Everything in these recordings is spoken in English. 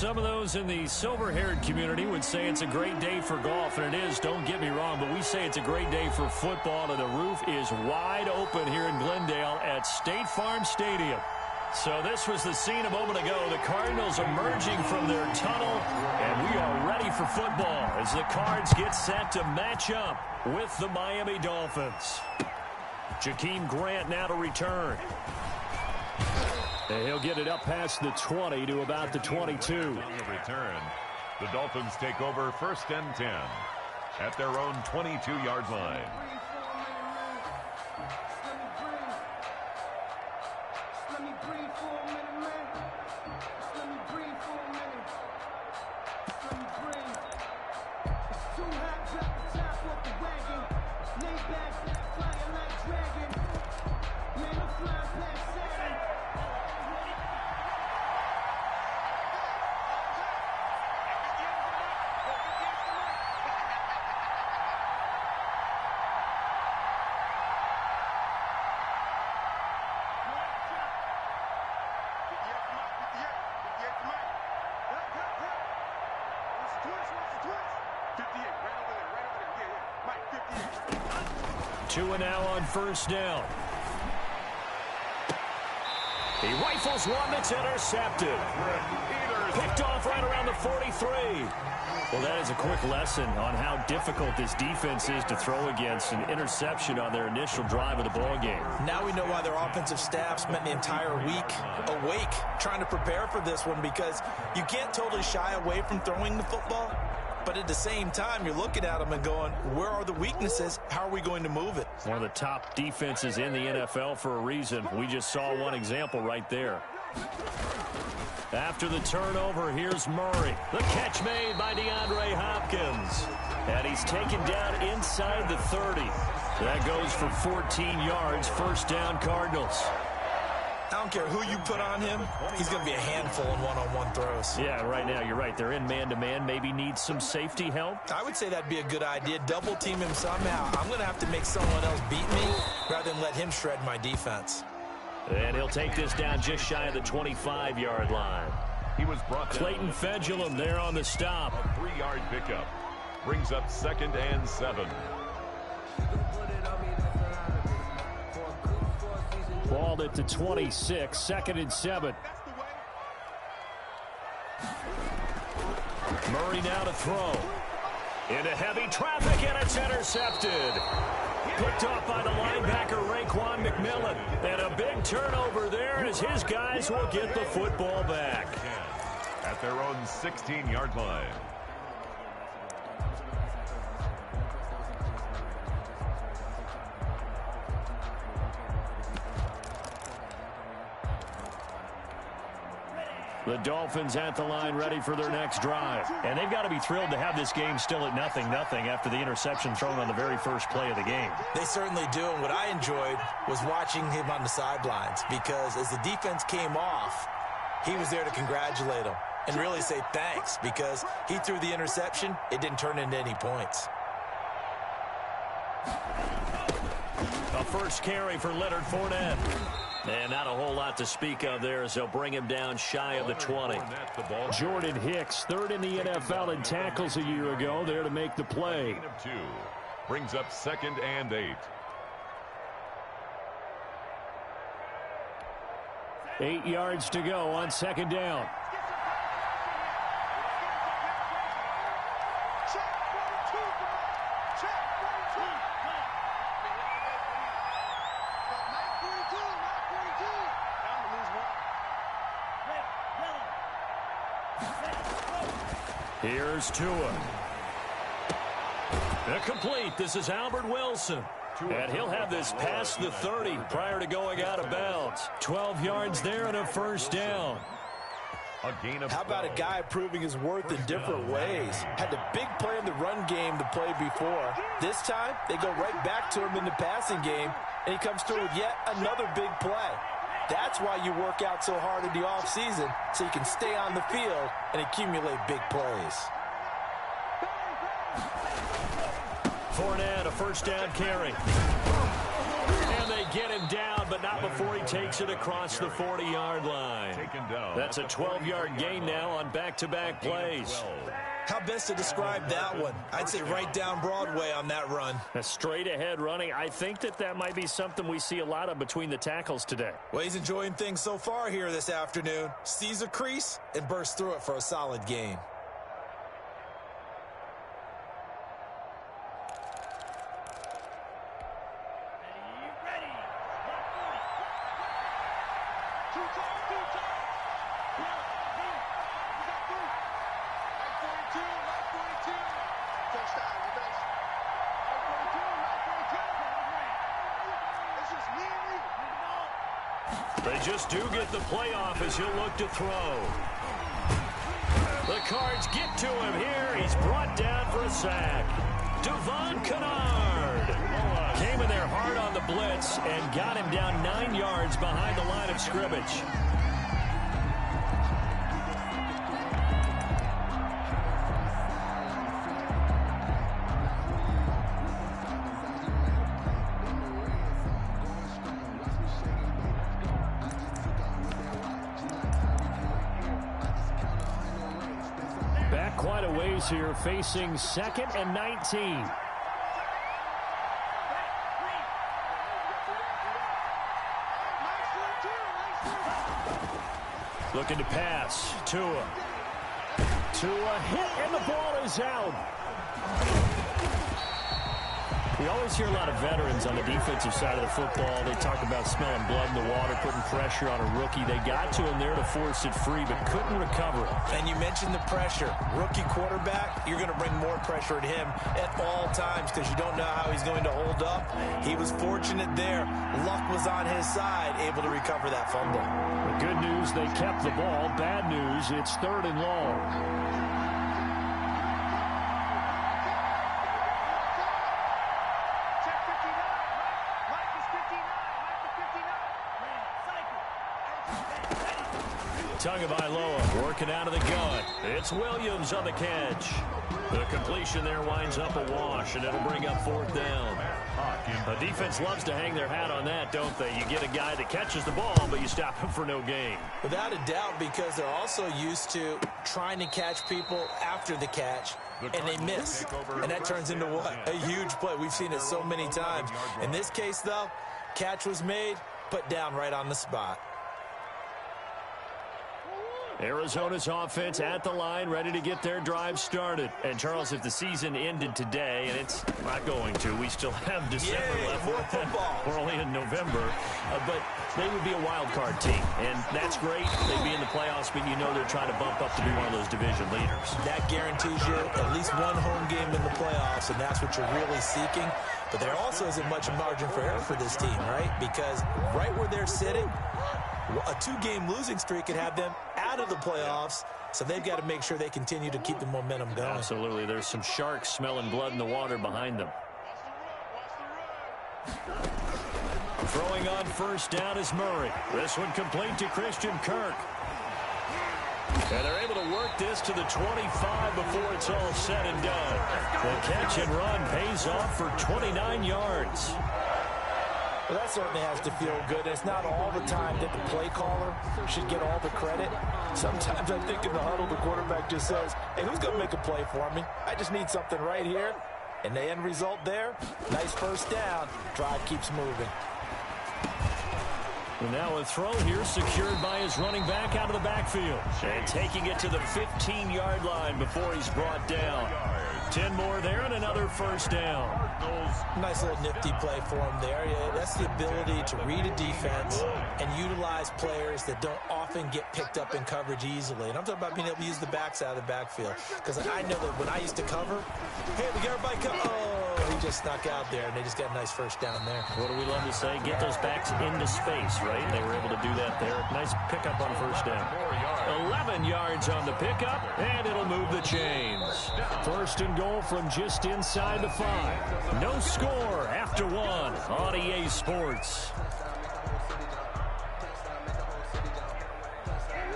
Some of those in the silver-haired community would say it's a great day for golf, and it is, don't get me wrong, but we say it's a great day for football, and the roof is wide open here in Glendale at State Farm Stadium. So this was the scene a moment ago. The Cardinals emerging from their tunnel, and we are ready for football as the Cards get set to match up with the Miami Dolphins. Jakeem Grant now to return. And he'll get it up past the 20 to about the 22. On the return, the Dolphins take over 1st and 10 at their own 22-yard line. Two and now on 1st down. He rifles one that's intercepted. Picked off right around the 43. Well, that is a quick lesson on how difficult this defense is to throw against. An interception on their initial drive of the ball game. Now we know why their offensive staff spent the entire week awake trying to prepare for this one, because you can't totally shy away from throwing the football. But at the same time, you're looking at them and going, where are the weaknesses? How are we going to move it? One of the top defenses in the NFL for a reason. We just saw one example right there. After the turnover, here's Murray. The catch made by DeAndre Hopkins. And he's taken down inside the 30. That goes for 14 yards. 1st down, Cardinals. I don't care who you put on him, he's going to be a handful in one-on-one throws. Yeah, right now, you're right. They're in man-to-man. Maybe need some safety help. I would say that'd be a good idea. Double team him somehow. I'm going to have to make someone else beat me rather than let him shred my defense. And he'll take this down just shy of the 25-yard line. He was brought down. Clayton Fedulum there on the stop. A 3-yard pickup. Brings up 2nd and 7. Balled at the 26, 2nd and 7. Murray now to throw. Into heavy traffic, and it's intercepted. Picked off by the linebacker, Raekwon McMillan. And a big turnover there as his guys will get the football back. At their own 16-yard line. The Dolphins at the line ready for their next drive. And they've got to be thrilled to have this game still at 0-0 after the interception thrown on the very first play of the game. They certainly do. And what I enjoyed was watching him on the sidelines, because as the defense came off, he was there to congratulate them and really say thanks, because he threw the interception. It didn't turn into any points. A first carry for Leonard Fournette. And not a whole lot to speak of there as they'll bring him down shy of the 20. Jordan Hicks, 3rd in the NFL in tackles a year ago, there to make the play. Brings up 2nd and 8. 8 yards to go on 2nd down. Here's Tua. Complete. This is Albert Wilson. And he'll have this past the 30 prior to going out of bounds. 12 yards there and a 1st down. How about a guy proving his worth in different ways? Had the big play in the run game to play before. This time, they go right back to him in the passing game, and he comes through with yet another big play. That's why you work out so hard in the offseason, so you can stay on the field and accumulate big plays. Fournette, a 1st down carry. And they get him down, but not before he takes makes it across the 40-yard line. That's a 12-yard gain now on back-to-back plays. How best to describe that one? I'd say right down Broadway on that run. A straight-ahead running. I think that might be something we see a lot of between the tackles today. Well, he's enjoying things so far here this afternoon. Sees a crease and bursts through it for a solid gain. They just do get the playoff as he'll look to throw. The Cards get to him here. He's brought down for a sack. Devon Kennard came in there hard on the blitz and got him down 9 yards behind the line of scrimmage. Quite a ways here, facing 2nd and 19. Looking to pass. Tua hit, and the ball is out. We always hear a lot of veterans on the defensive side of the football. They talk about smelling blood in the water, putting pressure on a rookie. They got to him there to force it free, but couldn't recover it. And you mentioned the pressure. Rookie quarterback, you're going to bring more pressure at him at all times because you don't know how he's going to hold up. He was fortunate there. Luck was on his side, able to recover that fumble. The good news, they kept the ball. Bad news, it's 3rd and long. Tagovailoa working out of the gun. It's Williams on the catch. The completion there winds up a wash, and it'll bring up 4th down. The defense loves to hang their hat on that, don't they? You get a guy that catches the ball, but you stop him for no gain. Without a doubt, because they're also used to trying to catch people after the catch, and they miss. And that turns into what? A huge play. We've seen it so many times. In this case, though, catch was made, put down right on the spot. Arizona's offense at the line, ready to get their drive started. And, Charles, if the season ended today, and it's not going to, we still have December left. More football. We're only in November. But they would be a wild card team, and that's great. They'd be in the playoffs, but you know they're trying to bump up to be one of those division leaders. That guarantees you at least one home game in the playoffs, and that's what you're really seeking. But there also isn't much margin for error for this team, right? Because right where they're sitting, a 2-game losing streak could have them out of the playoffs, so they've got to make sure they continue to keep the momentum going. Absolutely. There's some sharks smelling blood in the water behind them. Throwing on 1st down is Murray. This one complete to Christian Kirk. And they're able to work this to the 25 before it's all said and done. The catch and run pays off for 29 yards. Well, that certainly has to feel good. It's not all the time that the play caller should get all the credit. Sometimes I think in the huddle, the quarterback just says, hey, who's going to make a play for me? I just need something right here. And the end result there, nice 1st down. Drive keeps moving. And now a throw here secured by his running back out of the backfield. And taking it to the 15-yard line before he's brought down. 10 more there and another 1st down. Nice little nifty play for him there. Yeah, that's the ability to read a defense and utilize players that don't often get picked up in coverage easily. And I'm talking about being able to use the backs out of the backfield. Because I know that when I used to cover, hey, we got everybody come. Oh, he just snuck out there, and they just got a nice 1st down there. What do we love to say? Get those backs into space, right? They were able to do that there. Nice pickup on 1st down. 11 yards on the pickup, and it'll move the chains. 1st and goal from just inside the 5. No score after 1 on EA Sports.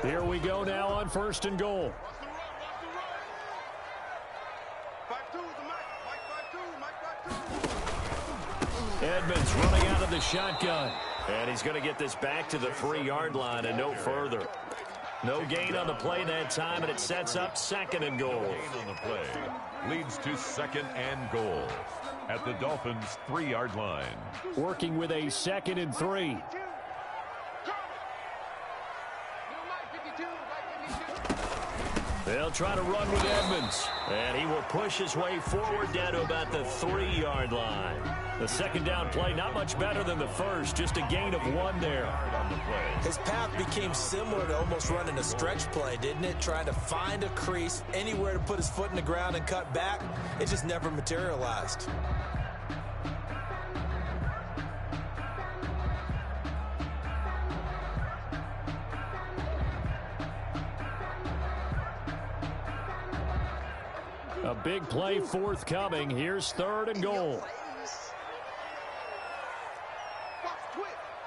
Here we go now on 1st and goal. Edmonds running out of the shotgun. And he's going to get this back to the 3-yard line and no further. No gain on the play that time, and it sets up 2nd and goal. Gain on the play leads to 2nd and goal at the Dolphins' 3-yard line. Working with a 2nd and 3. They'll try to run with Edmonds, and he will push his way forward down to about the 3-yard line. The 2nd down play, not much better than the first, just a gain of 1 there. His path became similar to almost running a stretch play, didn't it? Trying to find a crease, anywhere to put his foot in the ground and cut back. It just never materialized. A big play forthcoming. Here's 3rd and goal.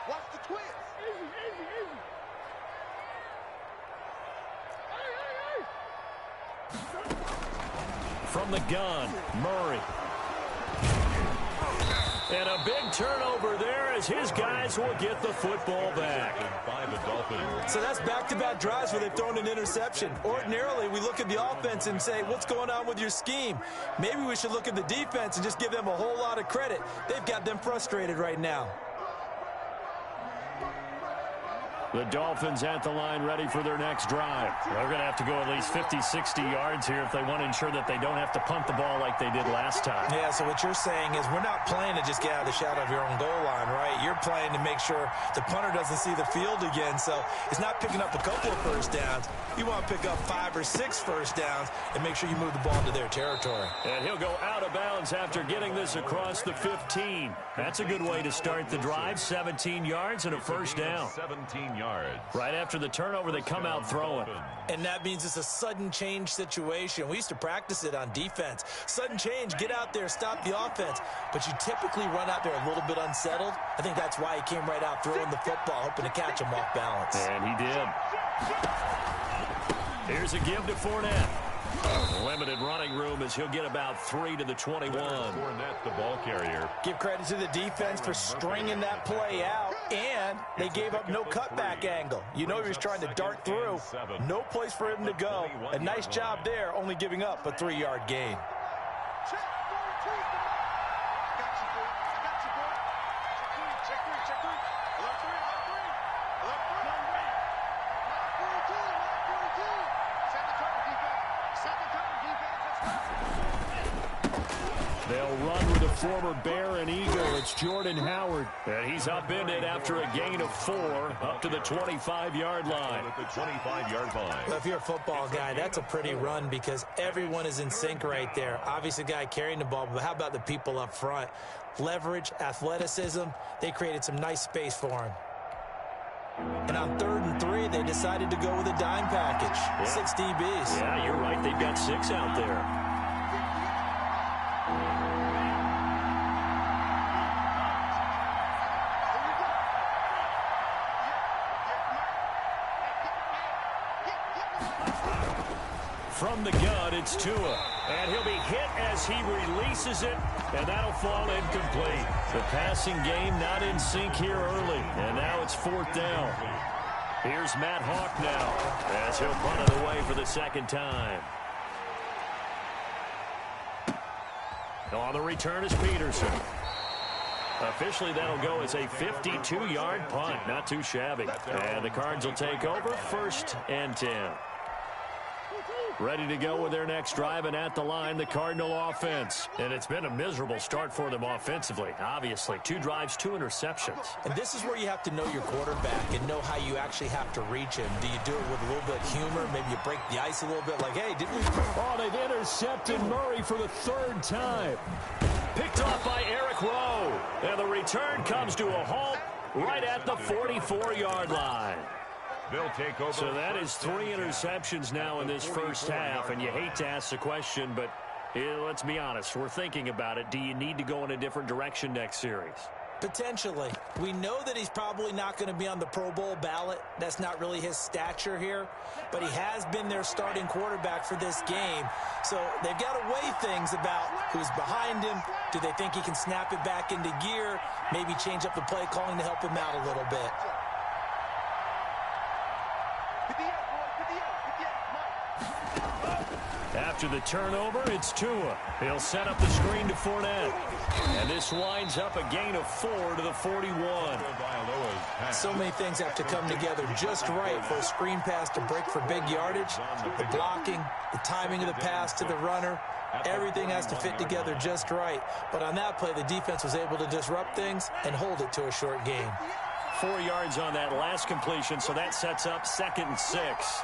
Watch the twist. From the gun, Murray. And a big turnover there as his guys will get the football back. So that's back-to-back drives where they've thrown an interception. Ordinarily, we look at the offense and say, what's going on with your scheme? Maybe we should look at the defense and just give them a whole lot of credit. They've got them frustrated right now. The Dolphins at the line ready for their next drive. They're going to have to go at least 50, 60 yards here if they want to ensure that they don't have to punt the ball like they did last time. Yeah, so what you're saying is we're not playing to just get out of the shadow of your own goal line, right? You're playing to make sure the punter doesn't see the field again. So it's not picking up a couple of first downs. You want to pick up 5 or 6 first downs and make sure you move the ball into their territory. And he'll go out of bounds after getting this across the 15. That's a good way to start the drive. 17 yards and a first down. 17 yards. Right after the turnover, they come out throwing. And that means it's a sudden change situation. We used to practice it on defense. Sudden change, get out there, stop the offense. But you typically run out there a little bit unsettled. I think that's why he came right out throwing the football, hoping to catch him off balance. And he did. Here's a give to Fournette. Limited running room as he'll get about 3 to the 21. Fournette, the ball carrier. Give credit to the defense for stringing that play out, and they gave up no cutback angle. You know he was trying to dart through. No place for him to go. A nice job there, only giving up a 3-yard gain. They'll run with a former Bear and Eagle. It's Jordan Howard. And he's upended after a gain of 4 up to the 25-yard line. At the 25-yard line. Well, if you're a football guy, that's a pretty run because everyone is in sync right there. Obviously, the guy carrying the ball, but how about the people up front? Leverage, athleticism, they created some nice space for him. And on 3rd and 3, they decided to go with a dime package. Yeah. 6 DBs. Yeah, you're right. They've got 6 out there. From the gun, it's Tua. And he'll be hit as he releases it, and that'll fall incomplete. The passing game not in sync here early, and now it's 4th down. Here's Matt Hawk now as he'll punt it away for the 2nd time. On the return is Peterson. Officially, that'll go as a 52-yard punt. Not too shabby. And the Cards will take over 1st and 10. Ready to go with their next drive, and at the line, the Cardinal offense. And it's been a miserable start for them offensively, obviously. 2 drives, 2 interceptions. And this is where you have to know your quarterback and know how you actually have to reach him. Do you do it with a little bit of humor? Maybe you break the ice a little bit like, hey, didn't we... Oh, they've intercepted Murray for the 3rd time. Picked off by Eric Rowe. And the return comes to a halt right at the 44-yard line. They'll take over. So that is 3 interceptions now in this first half, and you hate to ask the question, but let's be honest. We're thinking about it. Do you need to go in a different direction next series? Potentially. We know that he's probably not going to be on the Pro Bowl ballot. That's not really his stature here. But he has been their starting quarterback for this game. So they've got to weigh things about who's behind him. Do they think he can snap it back into gear? Maybe change up the play calling to help him out a little bit. After the turnover, it's Tua. He'll set up the screen to Fournette. And this winds up a gain of 4 to the 41. So many things have to come together just right for a screen pass to break for big yardage. The blocking, the timing of the pass to the runner, everything has to fit together just right. But on that play, the defense was able to disrupt things and hold it to a short gain. 4 yards on that last completion, so that sets up 2nd and 6.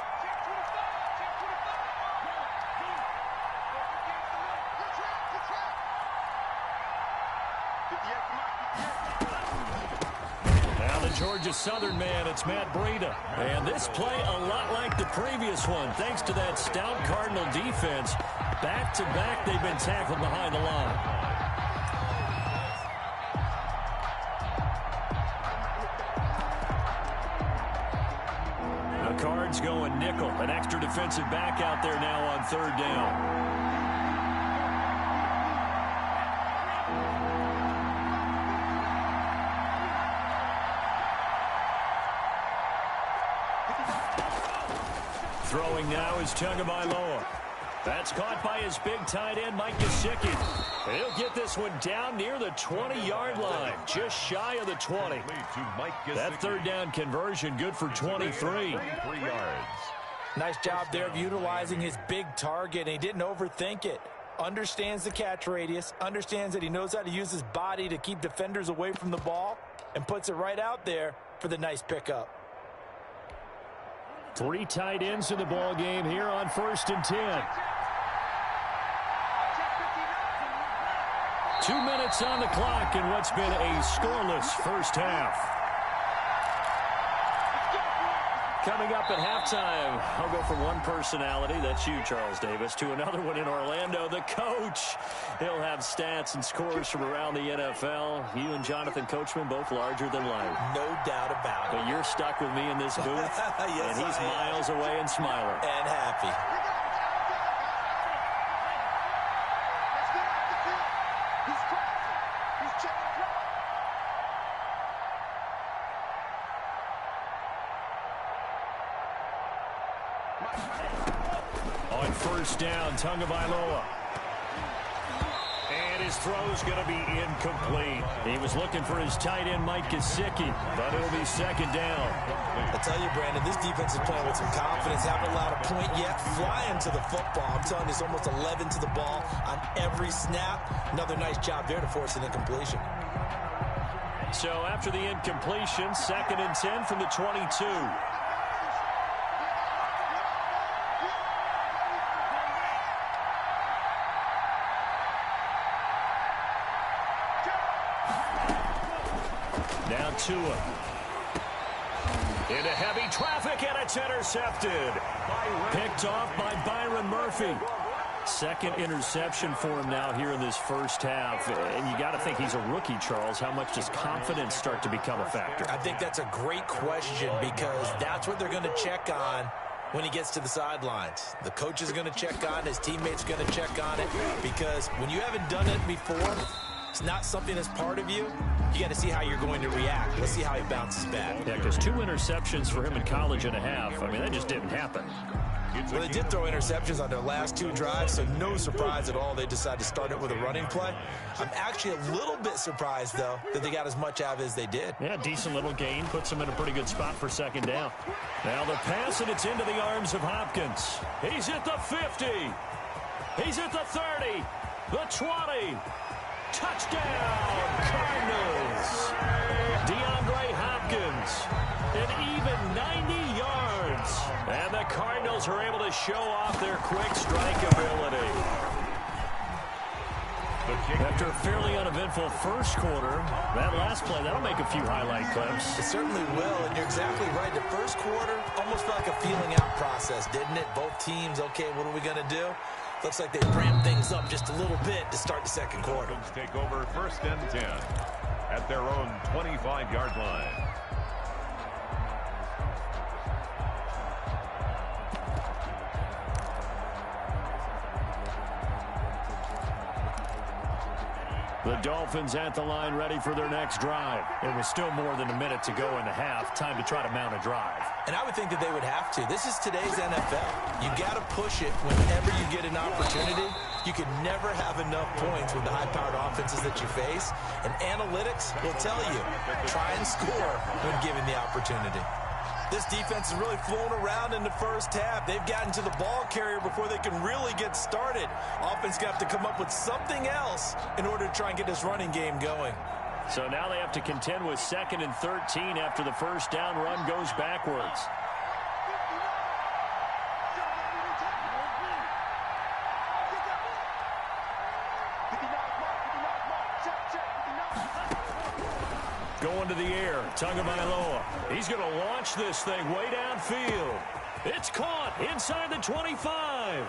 Georgia Southern man, it's Matt Breida. And this play a lot like the previous one, thanks to that stout Cardinal defense. Back-to-back, they've been tackled behind the line. The Cards going nickel. An extra defensive back out there now on 3rd down. Throwing now is Tagovailoa. That's caught by his big tight end, Mike Gesicki. He'll get this one down near the 20-yard line, just shy of the 20. That 3rd down conversion good for 23. Nice job there of utilizing his big target, and he didn't overthink it. Understands the catch radius, understands that he knows how to use his body to keep defenders away from the ball, and puts it right out there for the nice pickup. 3 tight ends in the ball game here on 1st and 10. 2 minutes on the clock in what's been a scoreless first half. Coming up at halftime, I'll go from one personality, that's you, Charles Davis, to another one in Orlando, the coach. He'll have stats and scores from around the NFL. You and Jonathan Coachman, both larger than life. No doubt about it. But you're stuck with me in this booth, yes, and he's miles away and smiling. And happy. On 1st down, Tagovailoa. And his throw's going to be incomplete. He was looking for his tight end, Mike Gesicki, but it'll be 2nd down. I tell you, Brandon, this defense is playing with some confidence. Haven't allowed a point yet. Flying to the football. I'm telling you, it's almost 11 to the ball on every snap. Another nice job there to force an incompletion. So after the incompletion, 2nd and 10 from the 22. Now Tua. Into heavy traffic, and it's intercepted. Picked off by Byron Murphy. 2nd interception for him now here in this first half. And you got to think he's a rookie, Charles. How much does confidence start to become a factor? I think that's a great question because that's what they're going to check on when he gets to the sidelines. The coach is going to check on it. His teammates are going to check on it because when you haven't done it before, it's not something that's part of you. You got to see how you're going to react. Let's see how he bounces back. Yeah, because 2 interceptions for him in college and a half. I mean, that just didn't happen. Well, they did throw interceptions on their last 2 drives, so no surprise at all they decided to start it with a running play. I'm actually a little bit surprised, though, that they got as much out of it as they did. Yeah, decent little gain. Puts them in a pretty good spot for 2nd down. Now the pass, and it's into the arms of Hopkins. He's at the 50. He's at the 30. The 20. Touchdown, Cardinals. DeAndre Hopkins, an even 90 yards. And the Cardinals are able to show off their quick strike ability. After a fairly uneventful first quarter, that last play, that'll make a few highlight clips. It certainly will, and you're exactly right. The first quarter almost felt like a feeling out process, didn't it? Both teams, okay, what are we going to do? Looks like they ramped things up just a little bit to start the second quarter. Take over 1st and 10. at their own 25-yard line. The Dolphins at the line, ready for their next drive. It was still more than a minute to go in the half. Time to try to mount a drive. And I would think that they would have to. This is today's NFL. You got to push it whenever you get an opportunity. You can never have enough points with the high-powered offenses that you face. And analytics will tell you, try and score when given the opportunity. This defense is really flown around in the first half. They've gotten to the ball carrier before they can really get started. Offense got to come up with something else in order to try and get this running game going. So now they have to contend with 2nd and 13 after the first down run goes backwards. Going to the air, Tagovailoa. He's going to launch this thing way downfield. It's caught inside the 25.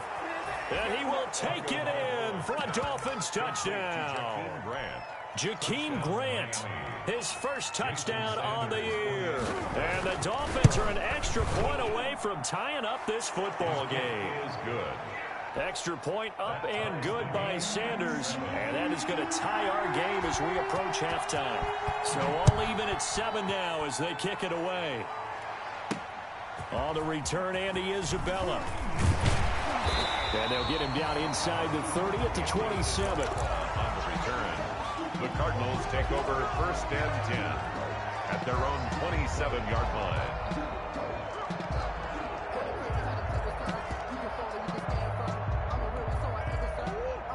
And he will take it in for a Dolphins touchdown. Jakeem Grant, his first touchdown on the year. And the Dolphins are an extra point away from tying up this football game. Is good. Extra point up and good by Sanders. And that is going to tie our game as we approach halftime. So all even at 7 now as they kick it away. On the return, Andy Isabella. And they'll get him down inside the 30 at the 27. On the return, the Cardinals take over 1st and 10 at their own 27-yard line.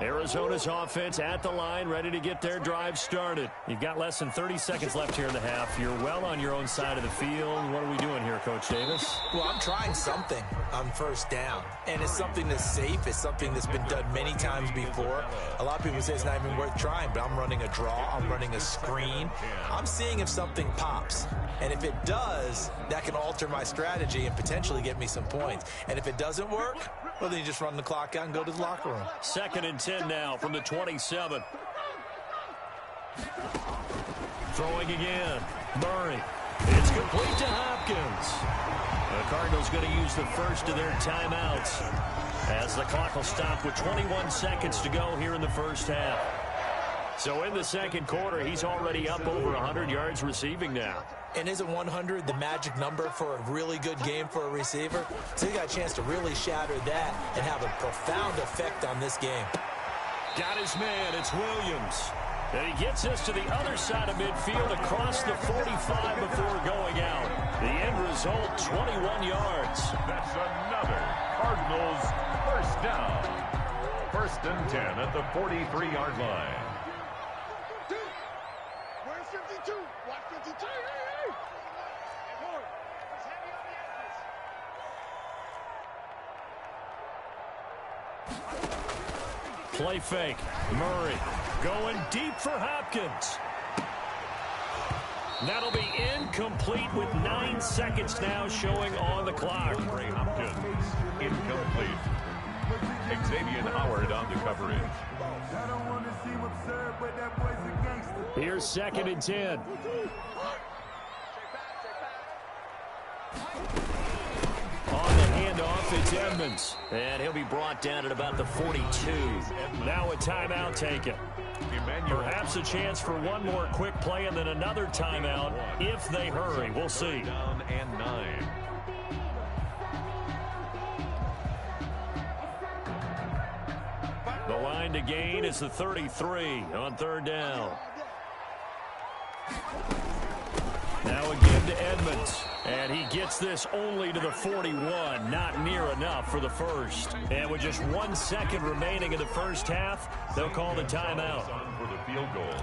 Arizona's offense at the line, ready to get their drive started. You've got less than 30 seconds left here in the half. You're well on your own side of the field. What are we doing here, Coach Davis? Well, I'm trying something on first down, and it's something that's safe. It's something that's been done many times before. A lot of people say it's not even worth trying, but I'm running a draw. I'm running a screen. I'm seeing if something pops, and if it does, that can alter my strategy and potentially get me some points. And if it doesn't work, well, then you just run the clock out and go to the locker room. 2nd and 10 now from the 27. Throwing again. Murray. It's complete to Hopkins. The Cardinals going to use the first of their timeouts as the clock will stop with 21 seconds to go here in the first half. So in the second quarter, he's already up over 100 yards receiving now. And isn't 100 the magic number for a really good game for a receiver? So you got a chance to really shatter that and have a profound effect on this game. Got his man. It's Williams. And he gets us to the other side of midfield across the 45 before going out. The end result, 21 yards. That's another Cardinals first down. 1st and 10 at the 43-yard line. Where's 52? Watch 52. Hey! It's heavy on the edges. Play fake. Murray going deep for Hopkins. That'll be incomplete with 9 seconds now showing on the clock. Ray Hopkins, incomplete. Xavier Howard on the coverage. Here's 2nd and 10. On the handoff, it's Edmonds. And he'll be brought down at about the 42. Now a timeout taken. Perhaps a chance for one more quick play and then another timeout if they hurry. We'll see. Down and 9. The line to gain is the 33 on 3rd down. Now again to Edmonds. And he gets this only to the 41. Not near enough for the first. And with just 1 second remaining in the first half, they'll call the timeout. For the field goal.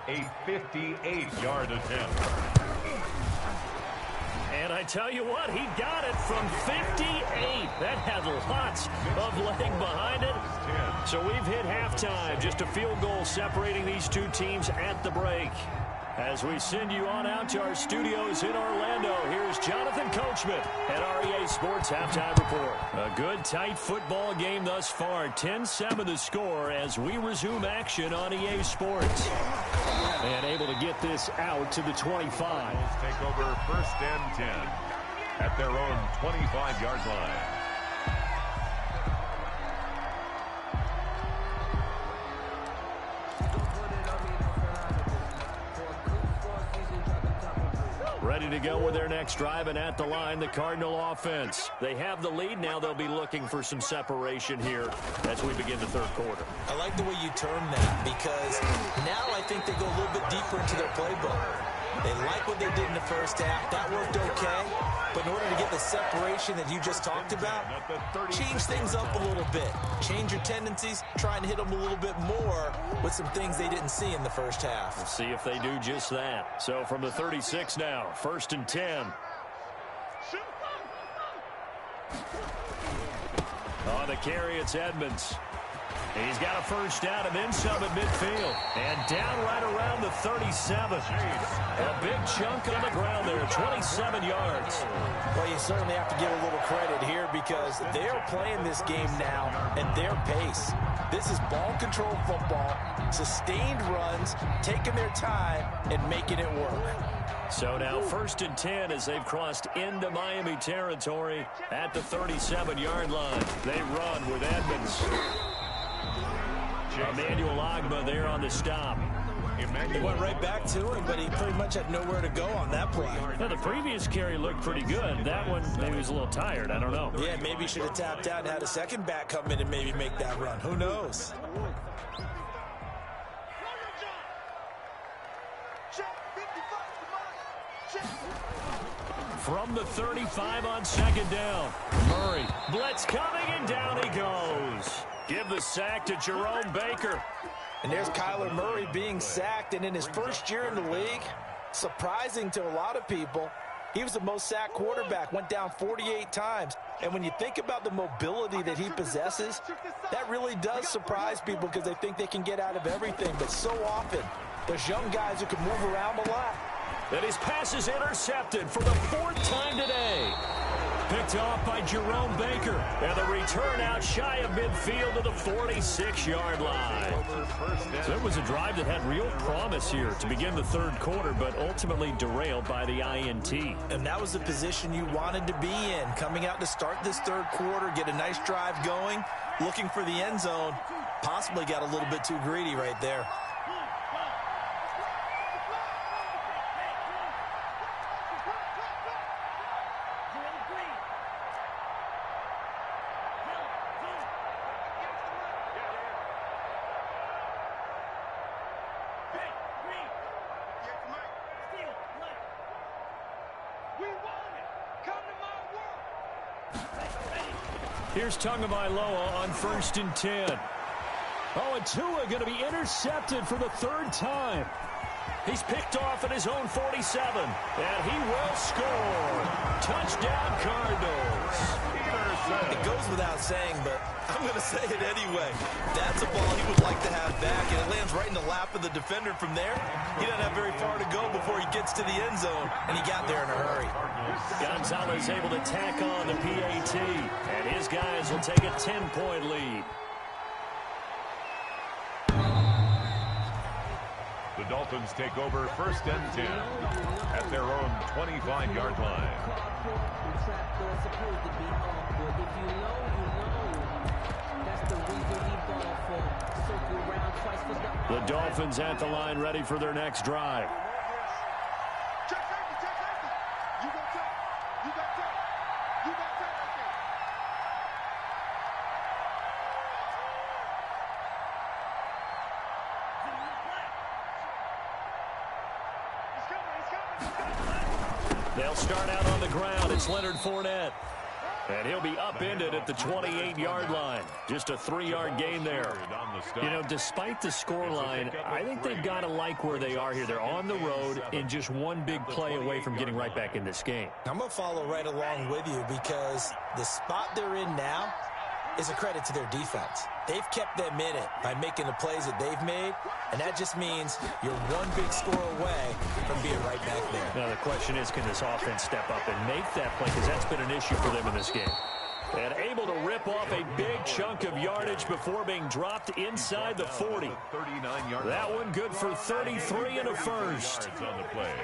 A 58-yard attempt. And I tell you what, he got it from 58. That had lots of leg behind it. So we've hit halftime. Just a field goal separating these two teams at the break. As we send you on out to our studios in Orlando, here's Jonathan Coachman at REA Sports Halftime Report. A good, tight football game thus far. 10-7 the score as we resume action on EA Sports. And able to get this out to the 25. Take over 1st and 10 at their own 25-yard line. Ready to go with their next drive, and at the line, the Cardinal offense. They have the lead. Now they'll be looking for some separation here as we begin the third quarter. I like the way you term that, because now I think they go a little bit deeper into their playbook. They like what they did in the first half. That worked okay. But in order to get the separation that you just talked about, change things up a little bit. Change your tendencies. Try and hit them a little bit more with some things they didn't see in the first half. We'll see if they do just that. So from the 36 now, 1st and 10. On the carry, it's Edmonds. He's got a first down and then some at midfield. And down right around the 37. A big chunk on the ground there, 27 yards. Well, you certainly have to give a little credit here because they're playing this game now at their pace. This is ball control football, sustained runs, taking their time and making it work. So now 1st and 10 as they've crossed into Miami territory at the 37-yard line. They run with Edmonds. Emmanuel Ogbah there on the stop. He went right back to him, but he pretty much had nowhere to go on that play. Now, the previous carry looked pretty good. That one, maybe he was a little tired. I don't know. Yeah, maybe he should have tapped out and had a second back come in and maybe make that run. Who knows? From the 35 on 2nd down. Murray. Blitz coming, and down he goes. Give the sack to Jerome Baker. And there's Kyler Murray being sacked, and in his first year in the league, surprising to a lot of people, he was the most sacked quarterback, went down 48 times. And when you think about the mobility that he possesses, that really does surprise people because they think they can get out of everything. But so often, there's young guys who can move around a lot. And his pass is intercepted for the 4th time today. Picked off by Jerome Baker. And the return out shy of midfield to the 46-yard line. So it was a drive that had real promise here to begin the third quarter, but ultimately derailed by the INT. And that was the position you wanted to be in, coming out to start this third quarter, get a nice drive going, looking for the end zone. Possibly got a little bit too greedy right there. Here's Tagovailoa on 1st and 10. Oh, and Tua going to be intercepted for the 3rd time. He's picked off at his own 47, and he will score. Touchdown, Cardinals. It goes without saying, but I'm going to say it anyway. That's a ball he would like to have back, and it lands right in the lap of the defender from there. He doesn't have very far to go before he gets to the end zone, and he got there in a hurry. Gonzalez able to tack on the PAT, and his guys will take a 10-point lead. The Dolphins take over 1st and 10 at their own 25-yard line. The Dolphins at the line ready for their next drive. They'll start out on the ground. It's Leonard Fournette. And he'll be upended at the 28-yard line. Just a 3-yard gain there. You know, despite the scoreline, I think they've got to like where they are here. They're on the road and just one big play away from getting right back in this game. I'm going to follow right along with you because the spot they're in now is a credit to their defense. They've kept them in it by making the plays that they've made, and that just means you're one big score away from being right back there. Now the question is, can this offense step up and make that play? Because that's been an issue for them in this game. And able to rip off a big chunk of yardage before being dropped inside the 40. That one good for 33 and a first. On the play.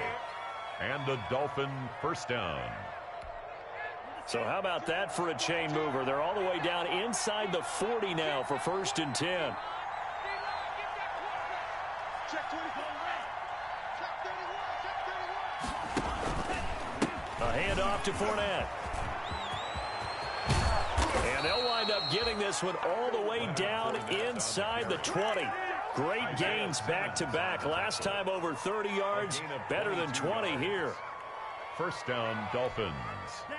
And a Dolphin first down. So how about that for a chain mover? They're all the way down inside the 40 now for 1st and 10. A handoff to Fournette. And they'll wind up getting this one all the way down inside the 20. Great gains back-to-back. Last time over 30 yards, better than 20 here. First down, Dolphins.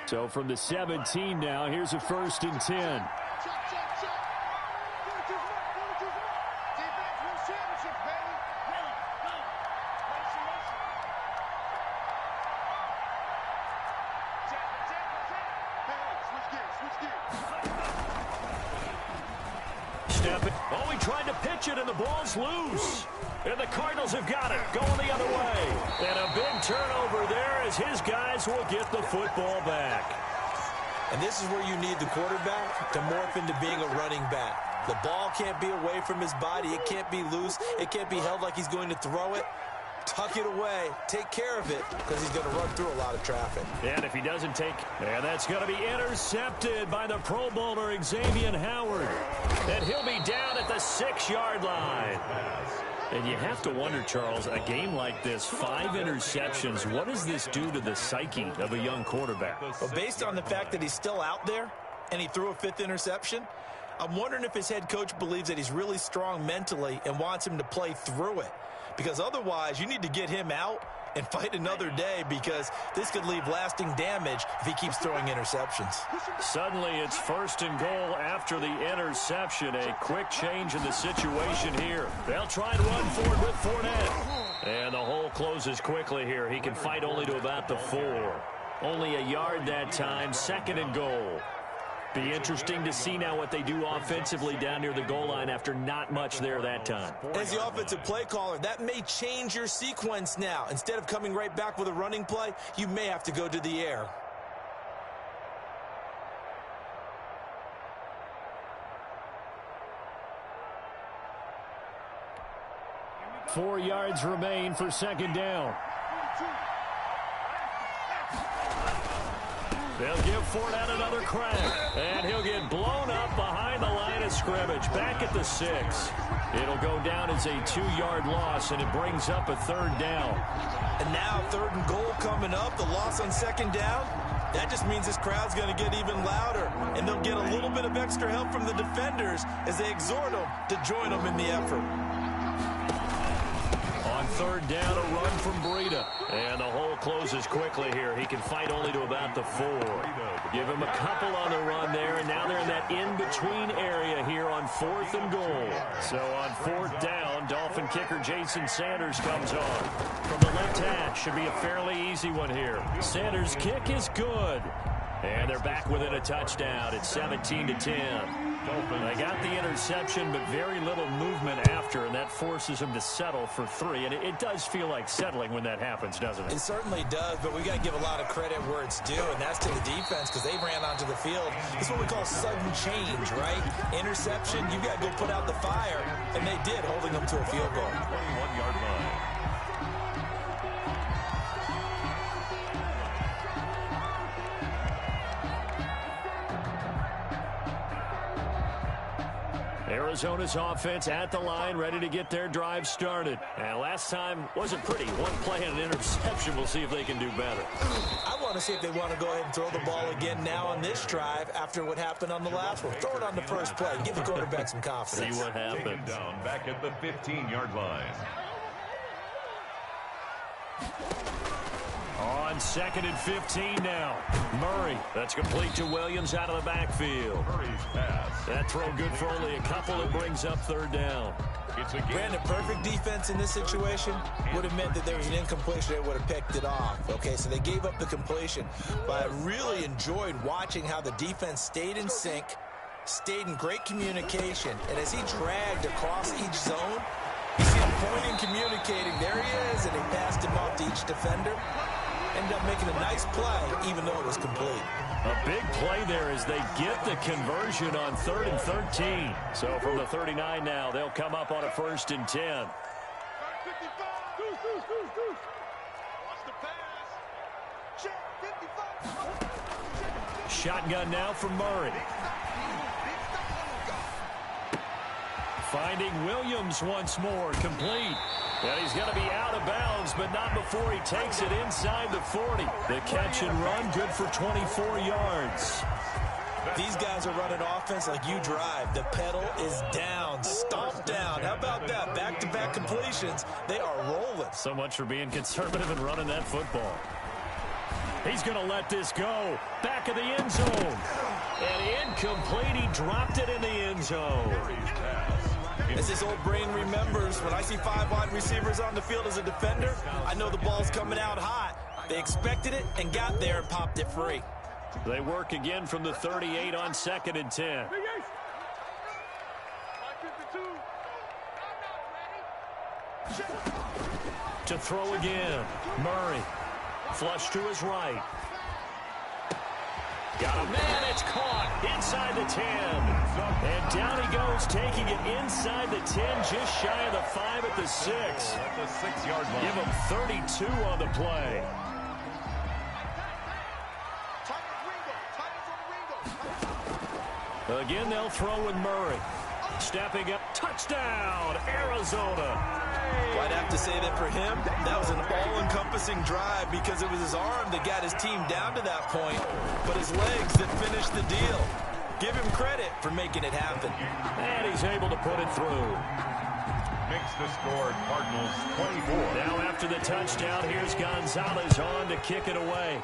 So from the 17 now, here's a 1st and 10. Oh, he tried to pitch it, and the ball's loose. And the Cardinals have got it, going the other way. And a big turnover there as his guys will get the football back. And this is where you need the quarterback to morph into being a running back. The ball can't be away from his body. It can't be loose. It can't be held like he's going to throw it. Tuck it away. Take care of it because he's going to run through a lot of traffic. And if he doesn't take... And that's going to be intercepted by the Pro Bowler, Xavier Howard. And he'll be down at the 6-yard line. And you have to wonder, Charles, a game like this, 5 interceptions, what does this do to the psyche of a young quarterback? Well, based on the fact that he's still out there and he threw a 5th interception, I'm wondering if his head coach believes that he's really strong mentally and wants him to play through it. Because otherwise, you need to get him out and fight another day because this could leave lasting damage if he keeps throwing interceptions. Suddenly, it's 1st and goal after the interception. A quick change in the situation here. They'll try and run forward with Fournette. And the hole closes quickly here. He can fight only to about the 4. Only a yard that time, 2nd and goal. Be interesting to see now what they do offensively down near the goal line after not much there that time. As the offensive play caller, that may change your sequence now. Instead of coming right back with a running play, you may have to go to the air. Four yards remain for 2nd down. They'll give Fournette another crack, and he'll get blown up behind the line of scrimmage, back at the 6. It'll go down as a 2-yard loss, and it brings up a 3rd down. And now 3rd and goal coming up, the loss on 2nd down. That just means this crowd's going to get even louder, and they'll get a little bit of extra help from the defenders as they exhort them to join them in the effort. On 3rd down, a run from Breida. And the hole closes quickly here. He can fight only to about the 4. Give him a couple on the run there, and now they're in that in-between area here on 4th and goal. So on 4th down, Dolphin kicker Jason Sanders comes on. From the left hash, should be a fairly easy one here. Sanders' kick is good. And they're back within a touchdown. It's 17-10. They got the interception, but very little movement after, and that forces them to settle for 3. And it does feel like settling when that happens, doesn't it? It certainly does, but we got to give a lot of credit where it's due, and that's to the defense because they ran onto the field. It's what we call sudden change, right? Interception, you got to go put out the fire, and they did, holding them to a field goal. 21-yard line. Arizona's offense at the line, ready to get their drive started. And last time wasn't pretty. One play and an interception. We'll see if they can do better. I want to see if they want to go ahead and throw the ball again now on this drive after what happened on the last one. Throw it on the first play. Give the quarterback some confidence. See what happens. Down back at the 15-yard line. On 2nd and 15 now. Murray. That's complete to Williams out of the backfield. Murray's pass. That throw good for only a couple. It brings up 3rd down. It's a Brandon, perfect defense in this situation would have meant that there was an incompletion. They would have picked it off. Okay, so they gave up the completion. But I really enjoyed watching how the defense stayed in sync, stayed in great communication. And as he dragged across each zone, you see him pointing, communicating. There he is, and he passed him off to each defender. Ended up making a nice play, even though it was complete. A big play there as they get the conversion on 3rd and 13. So from the 39 now, they'll come up on a 1st and 10. Shotgun now from Murray. Finding Williams once more, complete. And he's going to be out of bounds, but not before he takes it inside the 40. The catch and run, good for 24 yards. These guys are running offense like you drive. The pedal is down, stomp down. How about that? Back-to-back completions. They are rolling. So much for being conservative and running that football. He's going to let this go. Back of the end zone. And incomplete. He dropped it in the end zone. As his old brain remembers, when I see 5 wide receivers on the field as a defender, I know the ball's coming out hot. They expected it and got there and popped it free. They work again from the 38 on 2nd and 10. To throw again. Murray. Flush to his right. Got a man, it's caught inside the 10. And down he goes, taking it inside the 10, just shy of the 5 at the 6. At the 6-yard line. Give him 32 on the play. Again, they'll throw with Murray. Stepping up, touchdown, Arizona. Well, I'd have to say that for him, that was an all-encompassing drive because it was his arm that got his team down to that point, but his legs that finished the deal. Give him credit for making it happen. And he's able to put it through. Makes the score Cardinals 24. Now after the touchdown, here's Gonzalez on to kick it away.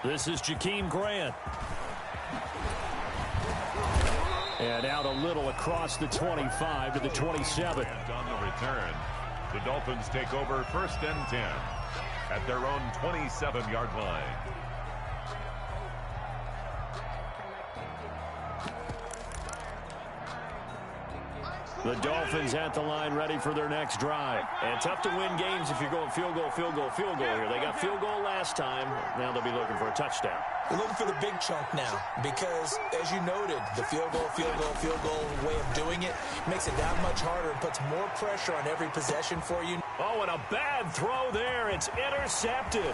This is Jakeem Grant. And out a little across the 25 to the 27. And on the return, the Dolphins take over 1st and 10 at their own 27-yard line. The Dolphins at the line ready for their next drive. And tough to win games if you're going field goal, field goal, field goal here. They got field goal last time. Now they'll be looking for a touchdown. We're looking for the big chunk now because, as you noted, the field goal way of doing it makes it that much harder and puts more pressure on every possession for you. Oh, and a bad throw there. It's intercepted.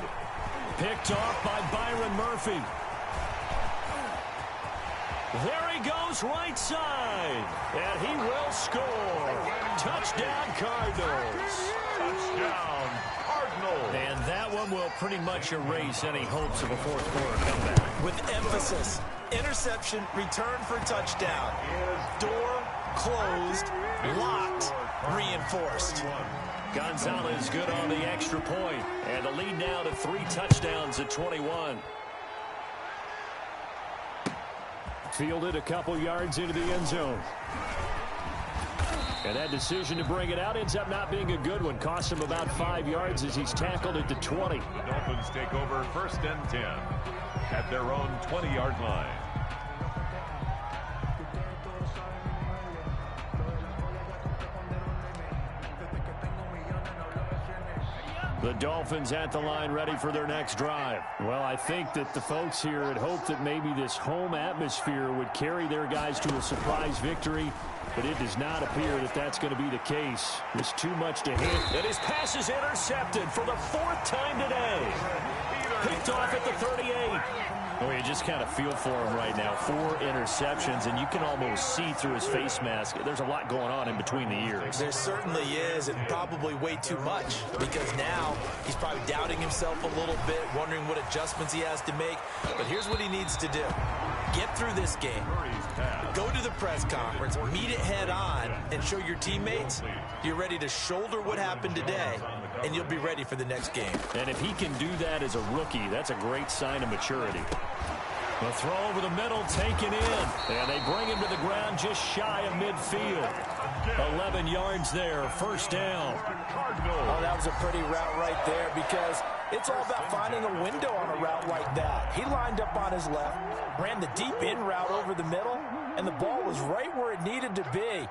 Picked off by Byron Murphy. There he goes, right side. And he will score. Touchdown, Cardinals. Touchdown, Cardinals. And that one will pretty much erase any hopes of a fourth quarter comeback. With emphasis, interception, return for touchdown. Door closed, locked, reinforced. Gonzalez good on the extra point. And the lead now to 3 touchdowns at 21. Fielded a couple yards into the end zone. And that decision to bring it out ends up not being a good one. Cost him about 5 yards as he's tackled at the 20. The Dolphins take over 1st and 10 at their own 20-yard line. The Dolphins at the line ready for their next drive. Well, I think that the folks here had hoped that maybe this home atmosphere would carry their guys to a surprise victory, but it does not appear that that's going to be the case. There's too much to hit. And his pass is intercepted for the 4th time today. Picked off at the 38. Oh, you just kind of feel for him right now. 4 interceptions, and you can almost see through his face mask. There's a lot going on in between the ears. There certainly is, and probably way too much, because now he's probably doubting himself a little bit, wondering what adjustments he has to make. But here's what he needs to do. Get through this game. Go to the press conference, meet it head on, and show your teammates you're ready to shoulder what happened today, and you'll be ready for the next game. And if he can do that as a rookie, that's a great sign of maturity. The throw over the middle taken in, and they bring him to the ground just shy of midfield. 11 yards there, 1st down. Oh, that was a pretty route right there because it's all about finding a window on a route like that. He lined up on his left, ran the deep in route over the middle, and the ball was right where it needed to be.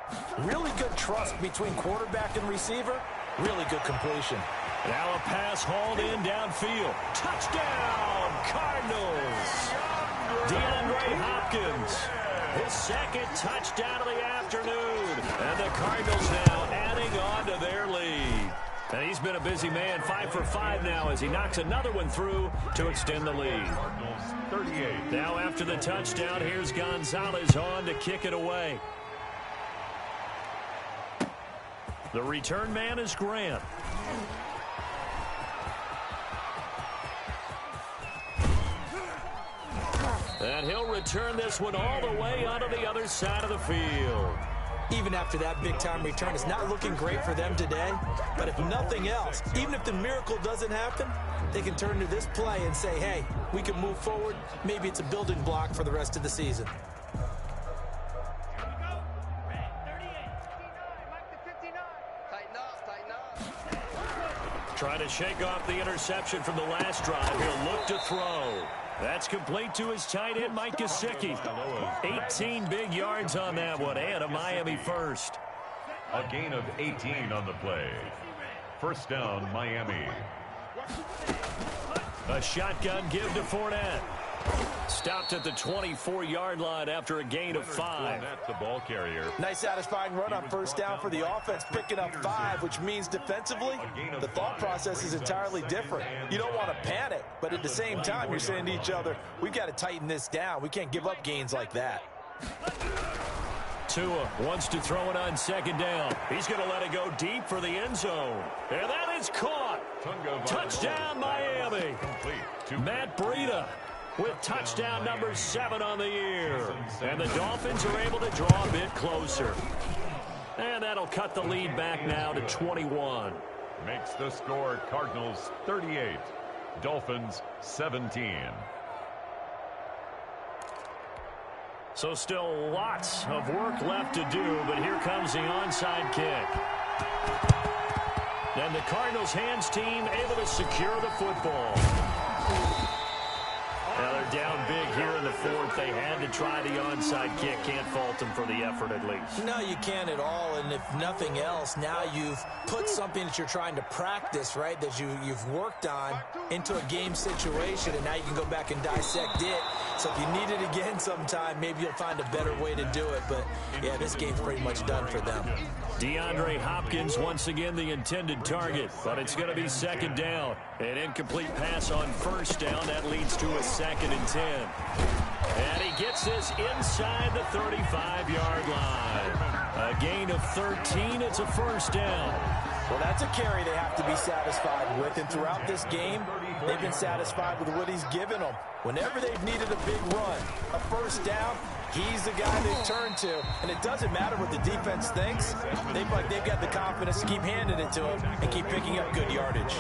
Really good trust between quarterback and receiver. Really good completion. Now a pass hauled in downfield. Touchdown, Cardinals. DeAndre Hopkins, his second touchdown of the afternoon. And the Cardinals now adding on to their lead. And he's been a busy man, 5 for 5 now as he knocks another one through to extend the lead. 38. Now after the touchdown, here's Gonzalez on to kick it away. The return man is Grant. And he'll return this one all the way onto the other side of the field. Even after that big-time return, it's not looking great for them today. But if nothing else, even if the miracle doesn't happen, they can turn to this play and say, hey, we can move forward. Maybe it's a building block for the rest of the season. Trying to shake off the interception from the last drive. He'll look to throw. That's complete to his tight end, Mike Gesicki. 18 big yards on that one, and a Miami first. A gain of 18 on the play. First down, Miami. A shotgun give to Fournette. Stopped at the 24-yard line after a gain of 5. Fournette, the ball carrier. Nice satisfying run on first down for the offense, picking up 5, which means defensively, the thought process is entirely different. You don't want to panic, but at the same time, you're saying to each other, we've got to tighten this down. We can't give up gains like that. Tua wants to throw it on second down. He's going to let it go deep for the end zone. And that is caught. Touchdown, Miami. Matt Breida with touchdown number 7 on the year. And the Dolphins are able to draw a bit closer. And that'll cut the lead back now to 21. Makes the score Cardinals 38, Dolphins 17. So still lots of work left to do, but here comes the onside kick. And the Cardinals hands team able to secure the football. Now they're down big here in the fourth. They had to try the onside kick. Can't fault them for the effort at least. No, you can't at all. And if nothing else, now you've put something that you're trying to practice, right, that you've worked on into a game situation, and now you can go back and dissect it. So if you need it again sometime, maybe you'll find a better way to do it. But, yeah, this game's pretty much done for them. DeAndre Hopkins once again the intended target, but it's going to be second down. An incomplete pass on first down. That leads to a 2nd and 10. And he gets this inside the 35-yard line. A gain of 13. It's a first down. Well, that's a carry they have to be satisfied with. And throughout this game, they've been satisfied with what he's given them. Whenever they've needed a big run, a first down, he's the guy they've turned to. And it doesn't matter what the defense thinks. They've got the confidence to keep handing it to him and keep picking up good yardage.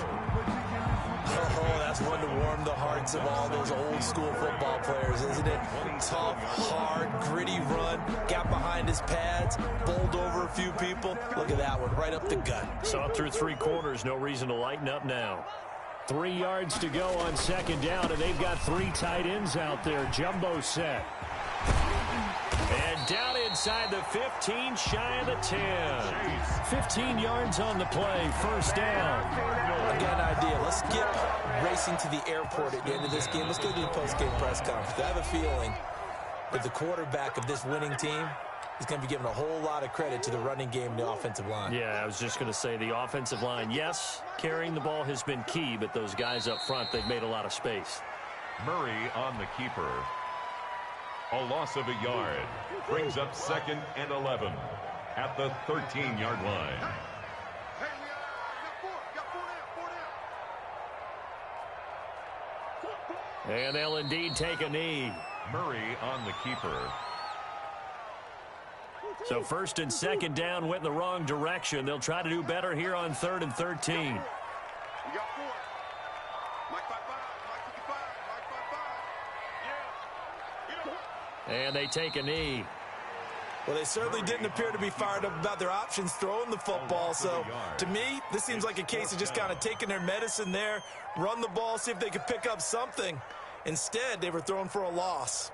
Oh, that's one to warm the hearts of all those old school football players, isn't it? Tough, hard, gritty run. Got behind his pads, bowled over a few people. Look at that one, right up the gut. Saw it through 3 quarters. No reason to lighten up now. 3 yards to go on second down, and they've got 3 tight ends out there. Jumbo set. And down inside the 15, shy of the 10. 15 yards on the play, first down. I got an idea. Let's skip racing to the airport at the end of this game. Let's go to the post-game press conference. I have a feeling that the quarterback of this winning team is going to be giving a whole lot of credit to the running game and the offensive line. Yeah, I was just going to say the offensive line. Yes, carrying the ball has been key, but those guys up front, they've made a lot of space. Murray on the keeper. A loss of a yard. Brings up 2nd and 11 at the 13-yard line. And they'll indeed take a knee. Murray on the keeper. So 1st and 2nd down went in the wrong direction. They'll try to do better here on 3rd and 13. And they take a knee. Well, they certainly didn't appear to be fired up about their options throwing the football. So, to me, this seems like a case of just kind of taking their medicine there, run the ball, see if they could pick up something. Instead, they were thrown for a loss.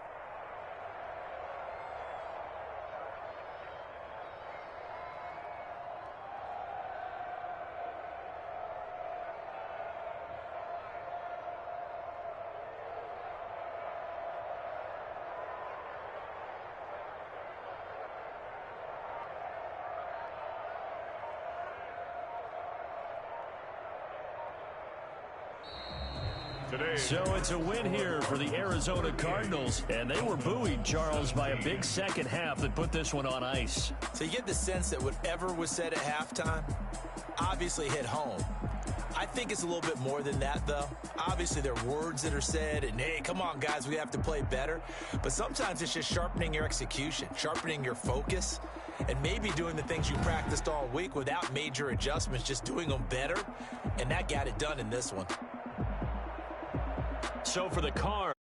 today. So it's a win here for the Arizona Cardinals, and they were buoyed, Charles, by a big second half that put this one on ice. So you get the sense that whatever was said at halftime obviously hit home. I think it's a little bit more than that, though. Obviously, there are words that are said, and, hey, come on, guys, we have to play better. But sometimes it's just sharpening your execution, sharpening your focus, and maybe doing the things you practiced all week without major adjustments, just doing them better, and that got it done in this one. So for the Cards,